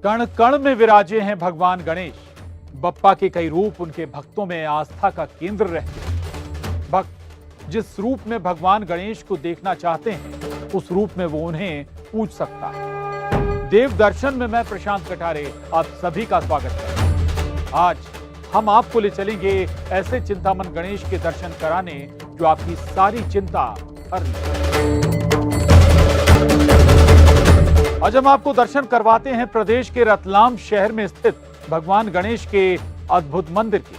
कण कण में विराजे हैं भगवान गणेश। बप्पा के कई रूप उनके भक्तों में आस्था का केंद्र रहते हैं। भक्त जिस रूप में भगवान गणेश को देखना चाहते हैं उस रूप में वो उन्हें पूज सकता है। देव दर्शन में मैं प्रशांत कटारे आप सभी का स्वागत करता हूं। आज हम आपको ले चलेंगे ऐसे चिंतामन गणेश के दर्शन कराने जो आपकी सारी चिंता हर ले। आज हम आपको दर्शन करवाते हैं प्रदेश के रतलाम शहर में स्थित भगवान गणेश के अद्भुत मंदिर के,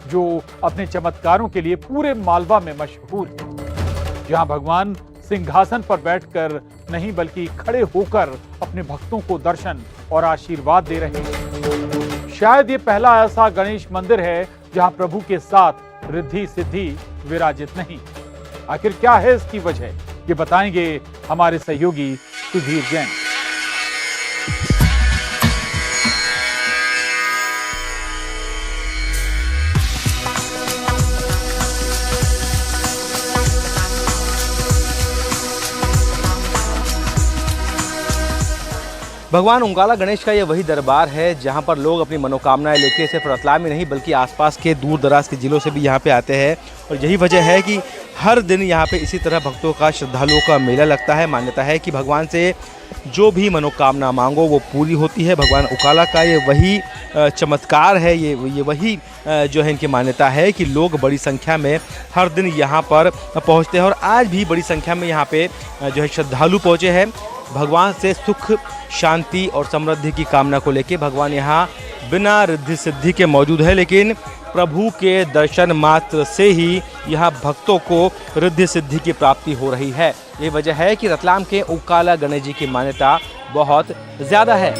जो अपने चमत्कारों के लिए पूरे मालवा में मशहूर है। जहां भगवान सिंहासन पर बैठकर नहीं बल्कि खड़े होकर अपने भक्तों को दर्शन और आशीर्वाद दे रहे हैं। शायद ये पहला ऐसा गणेश मंदिर है जहां प्रभु के साथ रिद्धि सिद्धि विराजित नहीं। आखिर क्या है इसकी वजह, ये बताएंगे हमारे सहयोगी सुधीर जैन। भगवान ओंकाला गणेश का ये वही दरबार है जहाँ पर लोग अपनी मनोकामनाएं लेके सिर्फ रतलाम ही नहीं बल्कि आसपास के दूर दराज के ज़िलों से भी यहाँ पे आते हैं। और यही वजह है कि हर दिन यहाँ पे इसी तरह भक्तों का, श्रद्धालुओं का मेला लगता है। मान्यता है कि भगवान से जो भी मनोकामना मांगो वो पूरी होती है। भगवान ओंकाला का ये वही चमत्कार है, ये वही जो है इनकी मान्यता है कि लोग बड़ी संख्या में हर दिन यहाँ पर पहुँचते हैं। और आज भी बड़ी संख्या में यहाँ पे जो है श्रद्धालु पहुँचे हैं भगवान से सुख, शांति और समृद्धि की कामना को लेके। भगवान यहाँ बिना रिद्धि सिद्धि के मौजूद है, लेकिन प्रभु के दर्शन मात्र से ही यहाँ भक्तों को रिद्धि सिद्धि की प्राप्ति हो रही है। ये वजह है कि रतलाम के ओंकाला गणेश जी की मान्यता बहुत ज़्यादा है।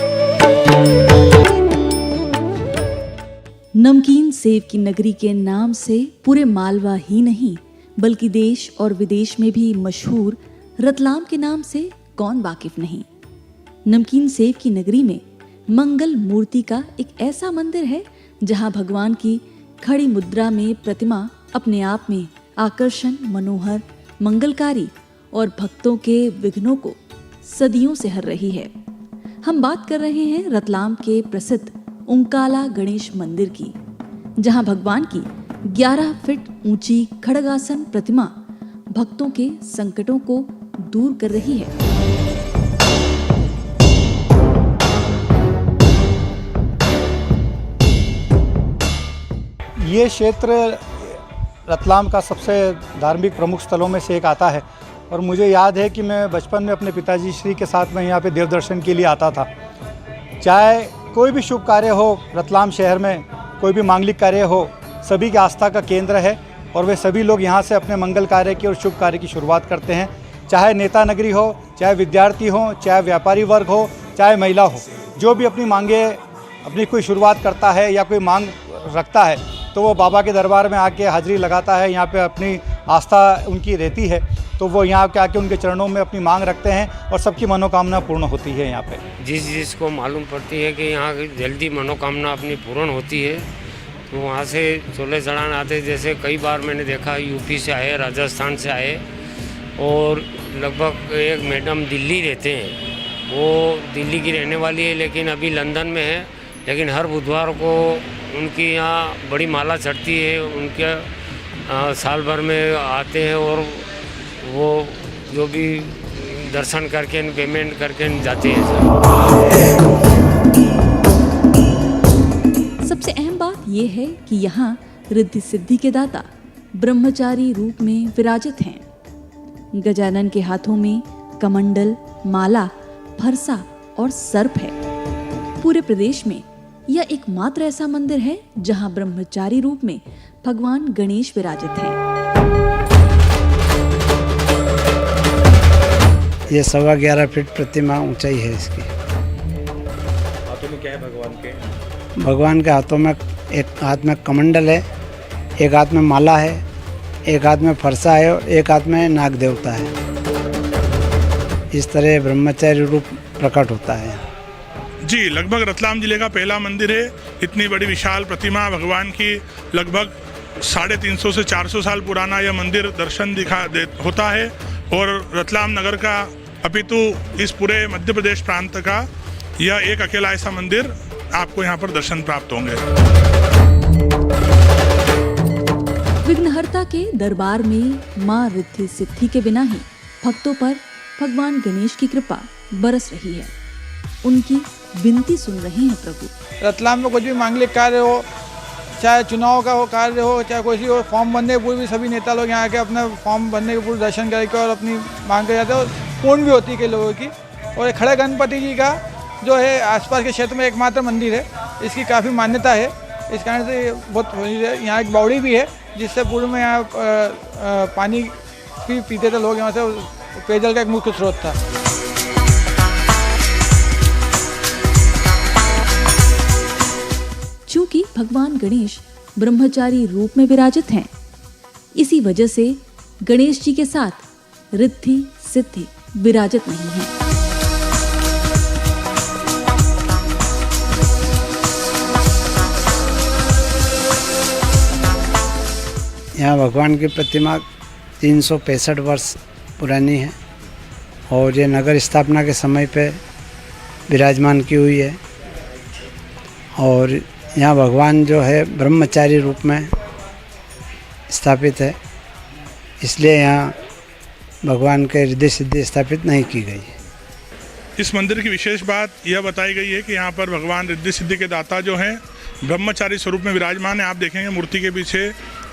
नमकीन सेव की नगरी के नाम से पूरे मालवा ही नहीं बल्कि देश और विदेश में भी मशहूर रतलाम के नाम से कौन वाकिफ नहीं। नमकीन सेव की नगरी में मंगल मूर्ति का एक ऐसा मंदिर है जहां भगवान की खड़ी मुद्रा में प्रतिमा अपने आप में आकर्षण, मनोहर, मंगलकारी और भक्तों के विघ्नों को सदियों से हर रही है। हम बात कर रहे हैं रतलाम के प्रसिद्ध ओंकाला गणेश मंदिर की, जहां भगवान की 11 फीट ऊंची खड़गासन प्रतिमा भक्तों के संकटों को दूर कर रही है। ये क्षेत्र रतलाम का सबसे धार्मिक प्रमुख स्थलों में से एक आता है और मुझे याद है कि मैं बचपन में अपने पिताजी श्री के साथ में यहाँ पे देव दर्शन के लिए आता था। चाहे कोई भी शुभ कार्य हो, रतलाम शहर में कोई भी मांगलिक कार्य हो, सभी की आस्था का केंद्र है और वे सभी लोग यहाँ से अपने मंगल कार्य की और शुभ कार्य की शुरुआत करते हैं। चाहे नेता नगरी हो, चाहे विद्यार्थी हो, चाहे व्यापारी वर्ग हो, चाहे महिला हो, जो भी अपनी मांगे अपनी कोई शुरुआत करता है या कोई मांग रखता है तो वो बाबा के दरबार में आके हाजिरी लगाता है। यहाँ पे अपनी आस्था उनकी रहती है तो वो यहाँ के आके उनके चरणों में अपनी मांग रखते हैं और सबकी मनोकामना पूर्ण होती है। यहाँ पे जिसको मालूम पड़ती है कि यहाँ जल्दी मनोकामना अपनी पूर्ण होती है तो वहाँ से चोले चढ़ान आते। जैसे कई बार मैंने देखा यूपी से आए, राजस्थान से आए और लगभग एक मैडम दिल्ली रहते हैं, वो दिल्ली की रहने वाली है लेकिन अभी लंदन में है, लेकिन हर बुधवार को उनकी यहाँ बड़ी माला चढ़ती है। उनके साल भर में आते हैं और वो जो भी दर्शन करके पेमेंट करके जाते हैं। सबसे अहम बात यह है कि यहाँ रिद्धि सिद्धि के दाता ब्रह्मचारी रूप में विराजित हैं। गजानन के हाथों में कमंडल, माला, फरसा और सर्प है। पूरे प्रदेश में यह एकमात्र ऐसा मंदिर है जहां ब्रह्मचारी रूप में भगवान गणेश विराजित हैं। ये 11.25 फीट प्रतिमा ऊंचाई है इसकी। हाथों में क्या है भगवान के? भगवान के हाथों में एक हाथ में कमंडल है, एक हाथ में माला है, एक हाथ में फरसा है और एक हाथ में नाग देवता है। इस तरह ब्रह्मचारी रूप प्रकट होता है। जी, लगभग रतलाम जिले का पहला मंदिर है। इतनी बड़ी विशाल प्रतिमा भगवान की, लगभग 350 से 400 साल पुराना यह मंदिर दर्शन होता है और रतलाम नगर का अपितु इस पूरे मध्य प्रदेश प्रांत का यह एक अकेला ऐसा मंदिर आपको यहाँ पर दर्शन प्राप्त होंगे। विघ्नहर्ता के दरबार में मां रिद्धि सिद्धि के बिना ही भक्तों पर भगवान गणेश की कृपा बरस रही है। उनकी विनती सुन रहे हैं प्रभु। रतलाम में कुछ भी मांगलिक कार्य हो, चाहे चुनाव का हो कार्य हो, चाहे कोई सी हो, फॉर्म भरने के पूर्व भी सभी नेता लोग यहाँ आके अपना फॉर्म भरने के पूर्व दर्शन करके और अपनी मांग कर जाते हैं और पूर्ण भी होती है कई लोगों की। और खड़े गणपति जी का जो है आसपास के क्षेत्र में एकमात्र मंदिर है, इसकी काफ़ी मान्यता है। इस कारण से बहुत यहाँ एक बावड़ी भी है जिससे पूर्व में यहाँ पानी भी पीते थे लोग, यहाँ से पेयजल का एक मुख्य स्रोत था। चूंकि भगवान गणेश ब्रह्मचारी रूप में विराजित हैं, इसी वजह से गणेश जी के साथ रिद्धि सिद्धि विराजित नहीं है। यहाँ भगवान की प्रतिमा 365 वर्ष पुरानी है और ये नगर स्थापना के समय पे विराजमान की हुई है। और यहाँ भगवान जो है ब्रह्मचारी रूप में स्थापित है, इसलिए यहाँ भगवान के रिद्धि सिद्धि स्थापित नहीं की गई है। इस मंदिर की विशेष बात यह बताई गई है कि यहाँ पर भगवान रिद्धि सिद्धि के दाता जो हैं ब्रह्मचारी स्वरूप में विराजमान है। आप देखेंगे मूर्ति के पीछे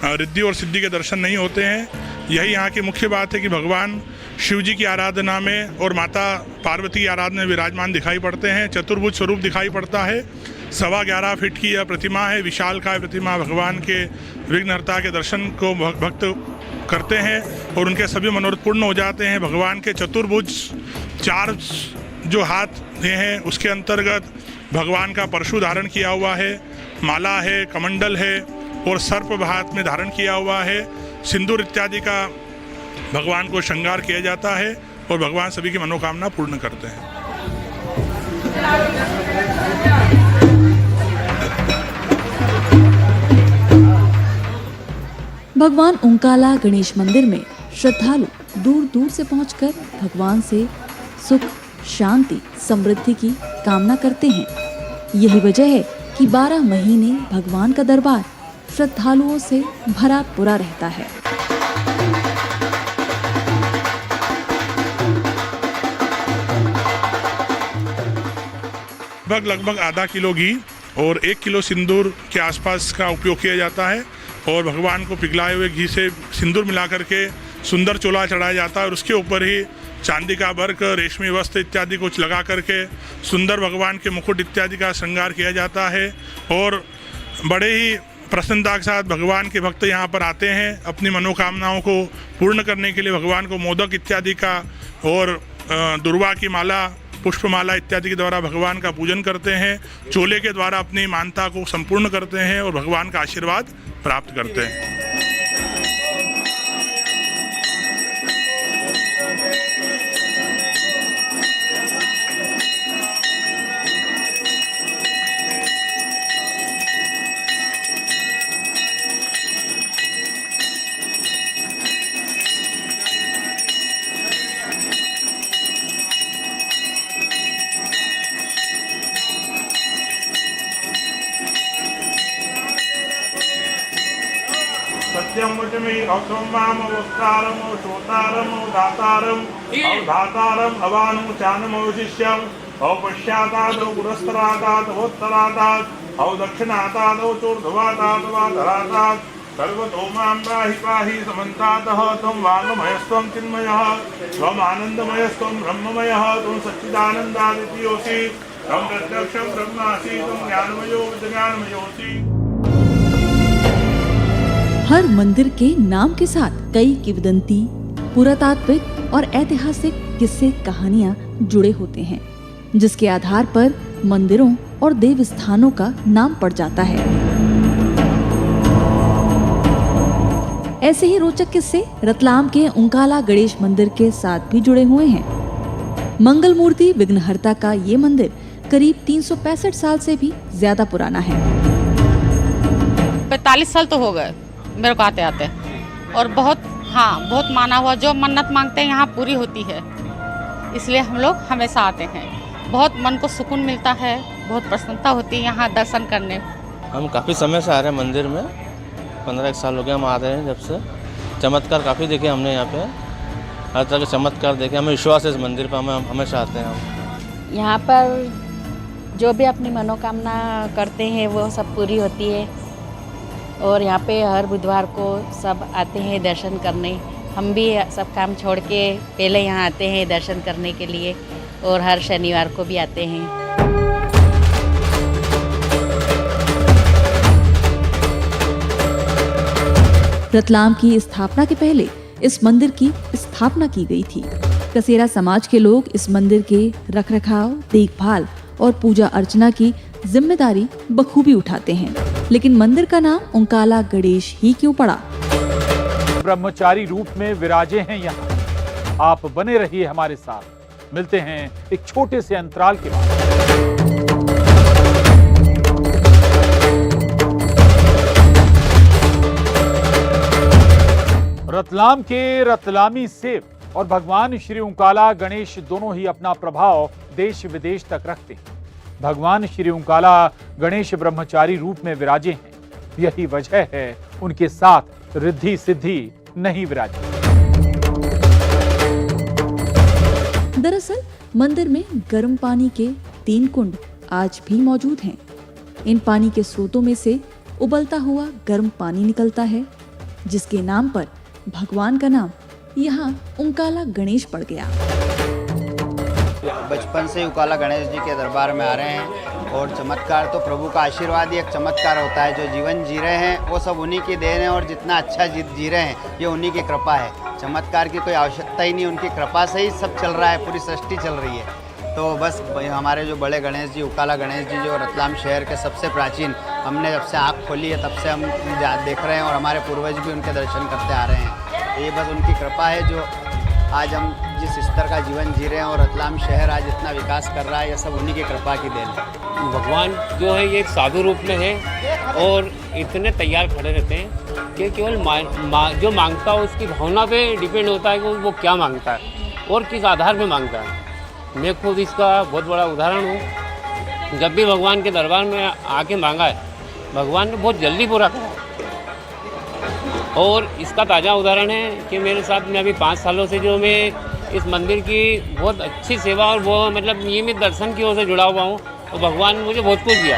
रिद्धि और सिद्धि के दर्शन नहीं होते हैं। यही यहाँ की मुख्य बात है कि भगवान शिव जी की आराधना में और माता पार्वती की आराधना में विराजमान दिखाई पड़ते हैं। चतुर्भुज स्वरूप दिखाई पड़ता है। 11.25 फीट की यह प्रतिमा है, विशालकाय प्रतिमा। भगवान के विघ्नहर्ता के दर्शन को भक्त करते हैं और उनके सभी मनोरथ पूर्ण हो जाते हैं। भगवान के चतुर्भुज 4 जो हाथ हैं उसके अंतर्गत भगवान का परशु धारण किया हुआ है, माला है, कमंडल है और सर्प हाथ में धारण किया हुआ है। सिंदूर इत्यादि का भगवान को श्रृंगार किया जाता है और भगवान सभी की मनोकामना पूर्ण करते हैं। भगवान ओंकाला गणेश मंदिर में श्रद्धालु दूर दूर से पहुंचकर भगवान से सुख, शांति, समृद्धि की कामना करते हैं। यही वजह है कि 12 महीने भगवान का दरबार श्रद्धालुओं से भरा पूरा रहता है। लगभग आधा किलो घी और 1 किलो सिंदूर के आसपास का उपयोग किया जाता है और भगवान को पिघलाए हुए घी से सिंदूर मिला करके सुंदर चोला चढ़ाया जाता है और उसके ऊपर ही चांदी का वर्क, रेशमी वस्त्र इत्यादि कुछ लगा करके सुंदर भगवान के मुकुट इत्यादि का श्रृंगार किया जाता है। और बड़े ही प्रसन्नता के साथ भगवान के भक्त यहाँ पर आते हैं अपनी मनोकामनाओं को पूर्ण करने के लिए। भगवान को मोदक इत्यादि का और दुर्वा की माला, पुष्पमाला इत्यादि के द्वारा भगवान का पूजन करते हैं। चोले के द्वारा अपनी मानता को संपूर्ण करते हैं और भगवान का आशीर्वाद प्राप्त करते हैं। सत्यम वचमे औसम्माम अवस्कारम श्रोतारम दातारम अवधातारम अवानु चानम शिष्यम औपश्चाताद पुरस्तराताद वोत्तराताद औ दक्षिणाताद चूर्ध्वाताद वाधराताद सर्वतो मां पाहि पाहि समन्तातः त्वं वाङ्मयस्त्वं चिन्मयः त्वम् आनन्दमयस्त्वं ब्रह्ममयः त्वं सच्चिदानन्दादित्योऽसि त्वं प्रत्यक्षं ब्रह्मासि त्वं ज्ञानमयो विज्ञानमयोऽसि। हर मंदिर के नाम के साथ कई किंवदंती, पुरातात्विक और ऐतिहासिक किस्से कहानियां जुड़े होते हैं, जिसके आधार पर मंदिरों और देव स्थानों का नाम पड़ जाता है। ऐसे ही रोचक किस्से रतलाम के ओंकाला गणेश मंदिर के साथ भी जुड़े हुए हैं। मंगल मूर्ति विघ्नहर्ता का ये मंदिर करीब 365 साल से भी ज्यादा पुराना है। 45 साल तो हो गए मेरे को आते आते, और बहुत बहुत माना हुआ, जो मन्नत मांगते हैं यहाँ पूरी होती है, इसलिए हम लोग हमेशा आते हैं। बहुत मन को सुकून मिलता है, बहुत प्रसन्नता होती है यहाँ दर्शन करने। हम काफ़ी समय से आ रहे हैं मंदिर में, 15 साल हो गए हम आ रहे हैं जब से। चमत्कार काफ़ी देखे हमने यहाँ पे, हर तरह के चमत्कार देखे। हमें विश्वास है इस मंदिर पर, हमें हमेशा आते हैं हम। यहाँ पर जो भी अपनी मनोकामना करते हैं वो सब पूरी होती है, और यहाँ पे हर बुधवार को सब आते हैं दर्शन करने। हम भी सब काम छोड़ के पहले यहाँ आते हैं दर्शन करने के लिए, और हर शनिवार को भी आते हैं। रतलाम की स्थापना के पहले इस मंदिर की स्थापना की गई थी। कसेरा समाज के लोग इस मंदिर के रखरखाव, देखभाल और पूजा अर्चना की जिम्मेदारी बखूबी उठाते हैं। लेकिन मंदिर का नाम ओंकाला गणेश ही क्यों पड़ा? ब्रह्मचारी रूप में विराजे हैं यहाँ। आप बने रहिए हमारे साथ। मिलते हैं एक छोटे से अंतराल के बाद। रतलाम के रतलामी सेव और भगवान श्री ओंकाला गणेश दोनों ही अपना प्रभाव देश विदेश तक रखते हैं। भगवान श्री ओंकाला गणेश ब्रह्मचारी रूप में विराजे हैं, यही वजह है उनके साथ रिद्धि सिद्धि नहीं विराजे। दरअसल मंदिर में गर्म पानी के 3 कुंड आज भी मौजूद हैं। इन पानी के स्रोतों में से उबलता हुआ गर्म पानी निकलता है, जिसके नाम पर भगवान का नाम यहाँ ओंकाला गणेश पड़ गया। बचपन से ओंकाला गणेश जी के दरबार में आ रहे हैं, और चमत्कार तो प्रभु का आशीर्वाद ही एक चमत्कार होता है। जो जीवन जी रहे हैं वो सब उन्हीं की देन है, और जितना अच्छा जी रहे हैं ये उन्हीं की कृपा है। चमत्कार की कोई आवश्यकता ही नहीं, उनकी कृपा से ही सब चल रहा है, पूरी सृष्टि चल रही है। तो बस हमारे जो बड़े गणेश जी, ओंकाला गणेश जी, जो रतलाम शहर के सबसे प्राचीन, हमने जब से आँख खोली है तब से हम देख रहे हैं, और हमारे पूर्वज भी उनके दर्शन करते आ रहे हैं। ये बस उनकी कृपा है जो आज हम जिस स्तर का जीवन जी रहे हैं, और रतलाम शहर आज इतना विकास कर रहा है, ये सब उन्हीं की कृपा की देन है। भगवान जो है ये एक साधु रूप में है, और इतने तैयार खड़े रहते हैं कि केवल जो मांगता है उसकी भावना पे डिपेंड होता है कि वो क्या मांगता है और किस आधार पे मांगता है। मैं खुद इसका बहुत बड़ा उदाहरण हूँ। जब भी भगवान के दरबार में आके मांगा है, भगवान ने बहुत जल्दी पूरा करा। और इसका ताज़ा उदाहरण है कि मेरे साथ में अभी 5 सालों से जो मैं इस मंदिर की बहुत अच्छी सेवा और वो मतलब नियमित दर्शन की ओर से जुड़ा हुआ हूँ, तो भगवान ने मुझे बहुत कुछ दिया।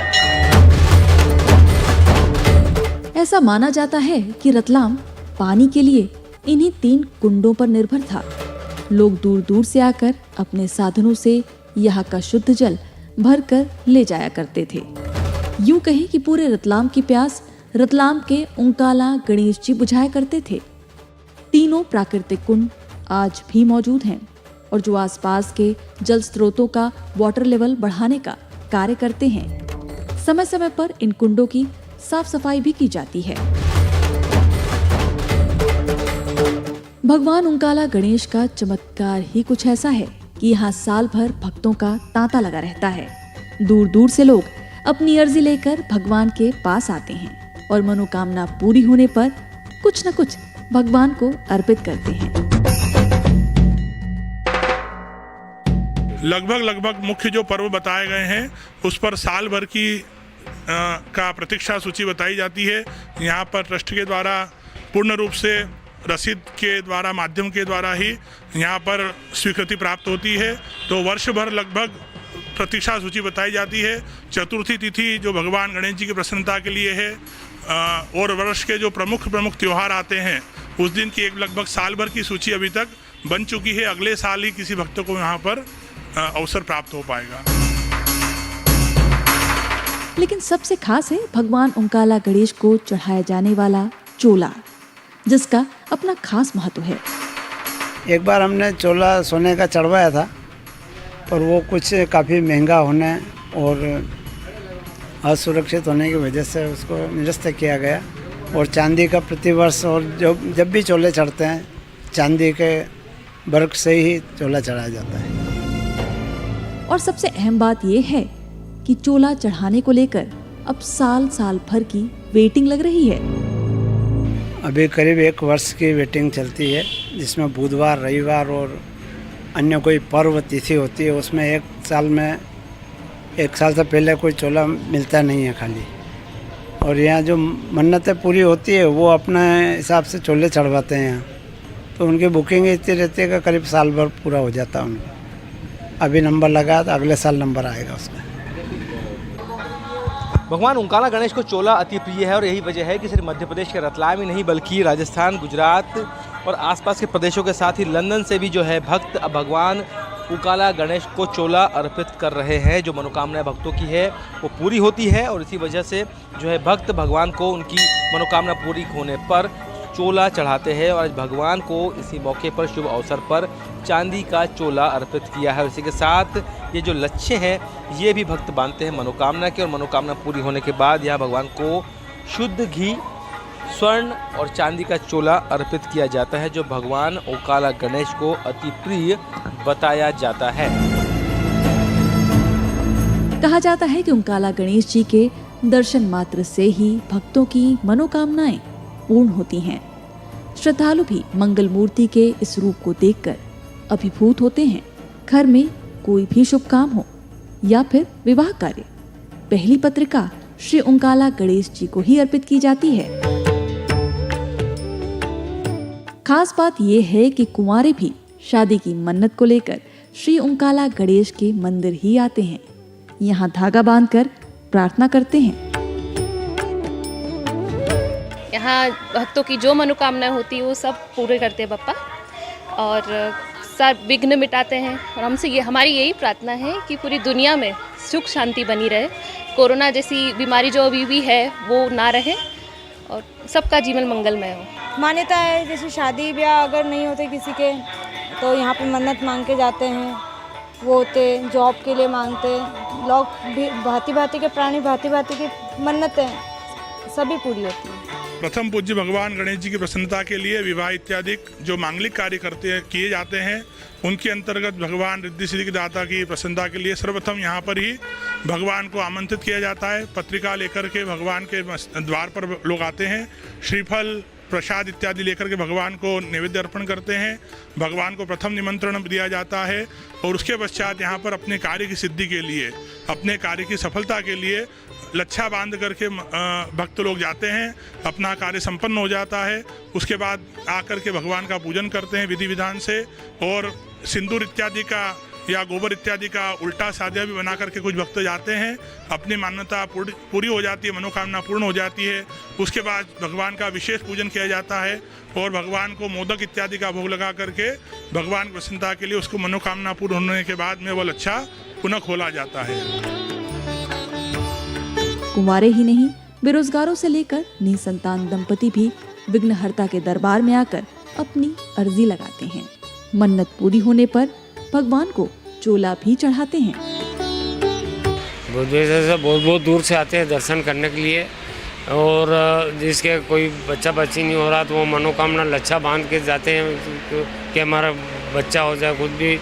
ऐसा माना जाता है कि रतलाम पानी के लिए इन्हीं 3 कुंडों पर निर्भर था। लोग दूर दूर से आकर अपने साधनों से यहाँ का शुद्ध जल भरकर ले जाया करते थे। यूं कहें कि पूरे रतलाम की प्यास रतलाम के ओंकाला गणेश जी बुझाया करते थे। तीनों प्राकृतिक कुंड आज भी मौजूद हैं, और जो आसपास के जल स्रोतों का वाटर लेवल बढ़ाने का कार्य करते हैं। समय समय पर इन कुंडों की साफ सफाई भी की जाती है। भगवान ओंकाला गणेश का चमत्कार ही कुछ ऐसा है कि यहाँ साल भर भक्तों का तांता लगा रहता है। दूर दूर से लोग अपनी अर्जी लेकर भगवान के पास आते हैं, और मनोकामना पूरी होने पर कुछ न कुछ भगवान को अर्पित करते हैं। लगभग मुख्य जो पर्व बताए गए हैं उस पर साल भर की का प्रतीक्षा सूची बताई जाती है। यहाँ पर ट्रस्ट के द्वारा पूर्ण रूप से रसीद के द्वारा माध्यम के द्वारा ही यहाँ पर स्वीकृति प्राप्त होती है। तो वर्ष भर लगभग प्रतीक्षा सूची बताई जाती है। चतुर्थी तिथि जो भगवान गणेश जी की प्रसन्नता के लिए है, और वर्ष के जो प्रमुख त्यौहार आते हैं उस दिन की एक लगभग साल भर की सूची अभी तक बन चुकी है। अगले साल ही किसी भक्त को यहाँ पर अवसर प्राप्त हो पाएगा। लेकिन सबसे खास है भगवान ओंकाला गणेश को चढ़ाया जाने वाला चोला, जिसका अपना खास महत्व है। एक बार हमने चोला सोने का चढ़वाया था, पर वो कुछ काफ़ी महंगा होने और असुरक्षित होने की वजह से उसको निरस्त किया गया, और चांदी का प्रतिवर्ष, और जब भी चोले चढ़ते हैं चांदी के वर्क से ही चोला चढ़ाया जाता है। और सबसे अहम बात यह है कि चोला चढ़ाने को लेकर अब साल भर की वेटिंग लग रही है। अभी करीब 1 वर्ष की वेटिंग चलती है, जिसमें बुधवार, रविवार और अन्य कोई पर्व तिथि होती है उसमें एक साल से पहले कोई चोला मिलता नहीं है खाली। और यहाँ जो मन्नतें पूरी होती है वो अपने हिसाब से चोले चढ़वाते हैं यहाँ, तो उनकी बुकिंग इतनी रहती है कि करीब साल भर पूरा हो जाता है उनका। अभी नंबर लगा तो अगले साल नंबर आएगा उसका। भगवान ओंकाला गणेश को चोला अति प्रिय है और यही वजह है कि सिर्फ मध्य प्रदेश के रतलाम ही नहीं बल्कि राजस्थान, गुजरात और आसपास के प्रदेशों के साथ ही लंदन से भी जो है भक्त अब भगवान ओंकाला गणेश को चोला अर्पित कर रहे हैं। जो मनोकामनाएं भक्तों की है वो पूरी होती है और इसी वजह से जो है भक्त भगवान को उनकी मनोकामना पूरी होने पर चोला चढ़ाते हैं। और आज भगवान को इसी मौके पर शुभ अवसर पर चांदी का चोला अर्पित किया है। और इसी के साथ ये जो लच्छे हैं ये भी भक्त बांधते हैं मनोकामना के, और मनोकामना पूरी होने के बाद यहाँ भगवान को शुद्ध घी, स्वर्ण और चांदी का चोला अर्पित किया जाता है, जो भगवान ओंकाला गणेश को अति प्रिय बताया जाता है। कहा जाता है कि ओंकाला गणेश जी के दर्शन मात्र से ही भक्तों की मनोकामनाएं पूर्ण होती हैं। श्रद्धालु भी मंगल मूर्ति के इस रूप को देखकर अभिभूत होते हैं। घर में कोई भी शुभ काम हो या फिर विवाह कार्य, पहली पत्रिका श्री ओंकाला गणेश जी को ही अर्पित की जाती है। खास बात यह है कि कुंवारे भी शादी की मन्नत को लेकर श्री ओंकाला गणेश के मंदिर ही आते हैं। यहाँ धागा बांधकर प्रार्थना करते हैं। यहाँ भक्तों की जो मनोकामना होती है वो सब पूरे करते हैं बप्पा, और सब विघ्न मिटाते हैं। और हमसे ये हमारी यही प्रार्थना है कि पूरी दुनिया में सुख शांति बनी रहे, कोरोना जैसी बीमारी जो अभी भी है वो ना रहे और सबका जीवन मंगलमय हो। मान्यता है जैसे शादी ब्याह अगर नहीं होते किसी के तो यहाँ पे मन्नत मांग के जाते हैं, वो होते जॉब के लिए मांगते लोग, भांति भांति के प्राणी, भांति भांति की मन्नतें सभी पूरी होती हैं। प्रथम पूज्य भगवान गणेश जी की प्रसन्नता के लिए विवाह इत्यादि जो मांगलिक कार्य किए जाते हैं उनके अंतर्गत भगवान रिद्धि सिद्धि के दाता की प्रसन्नता के लिए सर्वप्रथम यहाँ पर ही भगवान को आमंत्रित किया जाता है। पत्रिका लेकर के भगवान के द्वार पर लोग आते हैं, श्रीफल प्रसाद इत्यादि लेकर के भगवान को नैवेद्य अर्पण करते हैं। भगवान को प्रथम निमंत्रण दिया जाता है और उसके पश्चात यहाँ पर अपने कार्य की सिद्धि के लिए, अपने कार्य की सफलता के लिए लच्छा बांध करके भक्त लोग जाते हैं, अपना कार्य संपन्न हो जाता है। उसके बाद आकर के भगवान का पूजन करते हैं विधि विधान से, और सिंदूर इत्यादि का या गोबर इत्यादि का उल्टा सादिया भी बना करके कुछ भक्त जाते हैं। अपनी मान्यता पूरी हो जाती है, मनोकामना पूर्ण हो जाती है। उसके बाद भगवान का विशेष पूजन किया जाता है और भगवान को मोदक इत्यादि का भोग लगा करके भगवान की प्रसन्नता के लिए उसको मनोकामना पूर्ण होने के बाद में वो लच्छा पुनः खोला जाता है। कुंवारे ही नहीं, बेरोजगारों से लेकर निसंतान दंपति भी विघ्नहर्ता के दरबार में आकर अपनी अर्जी लगाते हैं। मन्नत पूरी होने पर भगवान को चोला भी चढ़ाते हैं। बहुत दूर से आते हैं दर्शन करने के लिए, और जिसके कोई बच्चा बच्ची नहीं हो रहा तो वो मनोकामना लच्छा बांध के जाते हैं कि हमारा बच्चा हो जाए। खुद भी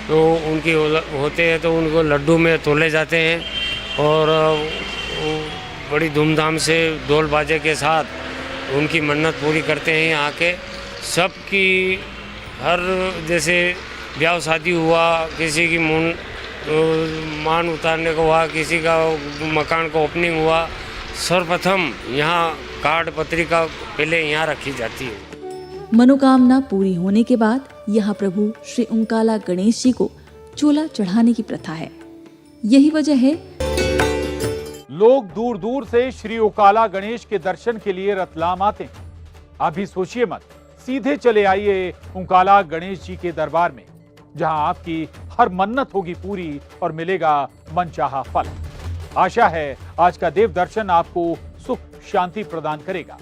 तो उनकी होते हैं तो उनको लड्डू में तोले जाते हैं और बड़ी धूमधाम से ढोल बाजे के साथ उनकी मन्नत पूरी करते हैं। यहाँ के सबकी हर जैसे ब्याह शादी हुआ, किसी की मान उतारने को हुआ, किसी का मकान का ओपनिंग हुआ, सर्वप्रथम यहाँ कार्ड पत्रिका पहले यहाँ रखी जाती है। मनोकामना पूरी होने के बाद यहाँ प्रभु श्री ओंकाला गणेश जी को चोला चढ़ाने की प्रथा है। यही वजह है लोग दूर दूर से श्री ओंकाला गणेश के दर्शन के लिए रतलाम आते हैं। अभी सोचिए मत, सीधे चले आइए ओंकाला गणेश जी के दरबार में, जहां आपकी हर मन्नत होगी पूरी और मिलेगा मनचाहा फल। आशा है आज का देव दर्शन आपको सुख शांति प्रदान करेगा।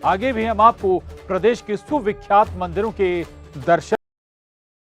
आगे भी हम आपको प्रदेश के सुविख्यात मंदिरों के दर्शन